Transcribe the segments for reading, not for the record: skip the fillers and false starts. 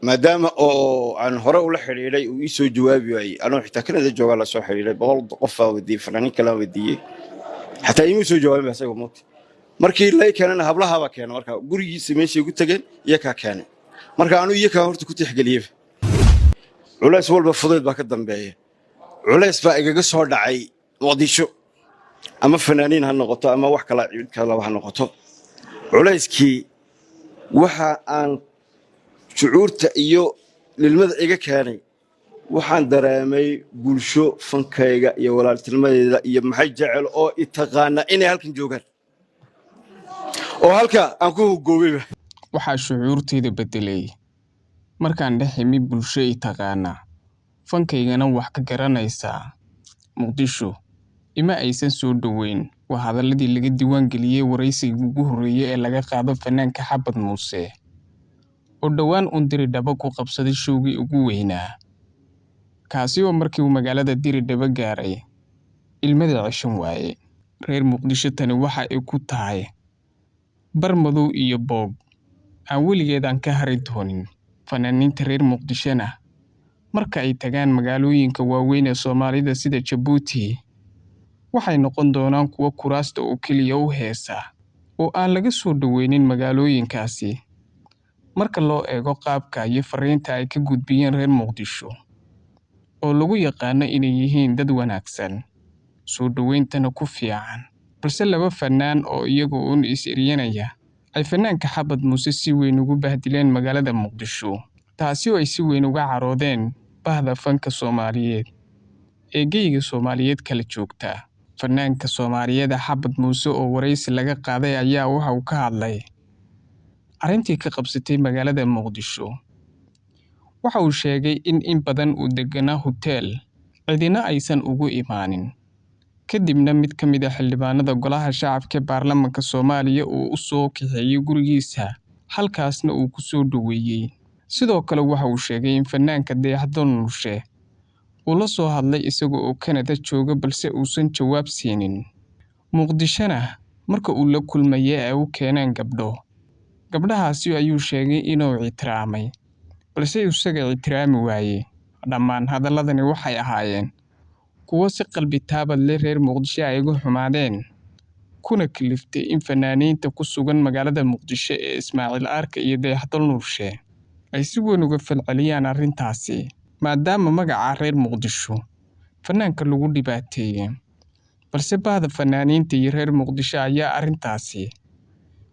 maadaama oo aan hore ula xiriiray uu ii soo jawaabi waayey anoo xitaa kanada joogaa la soo xiriiray 100 qof baa wadiiyey fanaaniin kala wadiiyey xataa iima soo jawaabin asaga moogta markii lay keenana hablahaaba keena marka gurigiisa meeshay ugu tageen iyo ka keenay marka anu iyo ka horta ku tixgeliyay culays walba fudeed baa ka dambeeya culays baa igaga soo dhacay wadisho ama fanaaniin ha noqoto ama wax kala cid kala ha noqoto culayskii waxa aan shucuurta iyo lilmada iga keenay waxaan dareemay bulsho fankayga iyo walaaltilmadeeda iyo maxay jecel oo itaqaana inay halkan joogaan oo halka aan ku goobay waxa shucuurteeda bedelay markaan dhaximi bulsho itaqaana fankaygana wax ka garanaysa Muqdisho ima aysan soo dhaweyn waa hadaladii laga diiwaan galiyay waraysiga ugu horeeyay ee laga qaado fanaanka Xabad Muuse oo dhawaan Diridhaba ku qabsaday showgii ugu weynaa kaasi oo markii uu magaalada Diridhaba gaaray ilmada cishan waaye reer Muqdisho tani waxa ay ku tahay barmadow iyo boog aan weligeed aan ka hari doonin fanaaniinta reer Muqdishona marka ay tagaan magaalooyinka waaweyn ee Soomaalida sida Djibouti waxay noqon doonaan kuwa kuraasta oo kaliya u heesa oo aan laga soo dhaweynin magaalooyinkaasi marka loo eego qaabka iyo fariinta ay ka gudbiyeen reer Muqdisho oo lagu yaqaan inay yihiin dad wanaagsan soo dhaweyntana ku fiican balse laba fanaan oo iyagu uun is-iriyanaya ay fanaanka Xabad Muuse si weyn ugu bahdileen magaalada Muqdisho taasi oo ay si weyn uga caroodeen bahda fanka Soomaaliyeed ee geyga Soomaaliyeed kala joogta fanaanka Soomaaliyeed Xabad Muuse oo waraysi laga qaaday ayaa waxa uu ka hadlay arrintii ka qabsatay magaalada Muqdisho waxa uu sheegay in badan uu deganaa hotel cidina aysan ugu imaanin kadibna mid ka mid ah xildhibaanada golaha shacabka baarlamaanka Soomaaliya uu u soo kaxeeyay gurigiisa halkaasna uu ku soo dhaweeyay sidoo kale waxa uu sheegay in fanaanka Dayaxdon Nurshe uu la soo hadlay isagoo oo Canada jooga balse uusan jawaab siinin Muqdishona marka uu la kulmayay ay u keeneen gabdhahaasi ayuu sheegay inuu ixtiraamay balse isaga ixtiraami waayay dhammaan hadaladani waxay ahaayeen kuwa si qalbi taabad leh reer Muqdisho ay ugu xumaadeen kuna kaliftay in fanaaniinta ku sugan magaalada Muqdisho ee Ismaaciil Arka iyo Dayaxdon Nurshe ay si weyn uga falceliyaan arrintaasi maadaama magaca reer Muqdisho fanaanka lagu dhibaateeyay balse bahda fanaaniinta iyo reer Muqdisho ayaa arrintaasi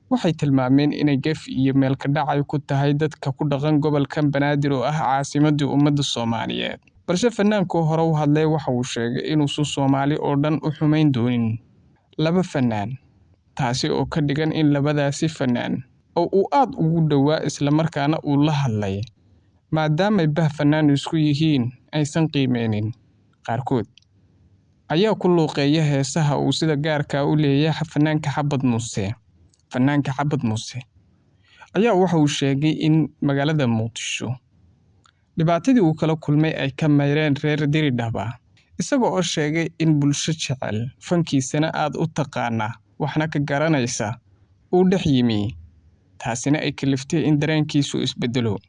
waxay tilmaameen inay gaf iyo meel ka dhacay ku tahay dadka ku dhaqan gobolka Banaadir oo ah caasimadda ummadda Soomaaliyeed balse fanaanku hore u hadlay waxa uu sheegay inuu Soomaali oo dhan u xumeyn doonin laba fanaan taasi oo ka dhigan in labadaasi fanaan oo uu aad ugu dhawaa isla markaana uu la hadlay maadaama bah fanaan isku yihiin aysan qiimeynin qaarkood ayaa ku luuqeeya heesaha uu sida gaarka u leeyahay fanaanka Xabad Muuse fanaanka Xabad Muuse ayaa waxa uu sheegay in magaalada Muqdisho dhibaatadii uu kala kulmay ay ka meereen reer Diridhaba isagoo oo sheegay in bulsho jecel fankiisana aad u taqaana waxna ka garanaysa uu dhex yimi taasina ay kaliftay in dareenkiisu isbedelo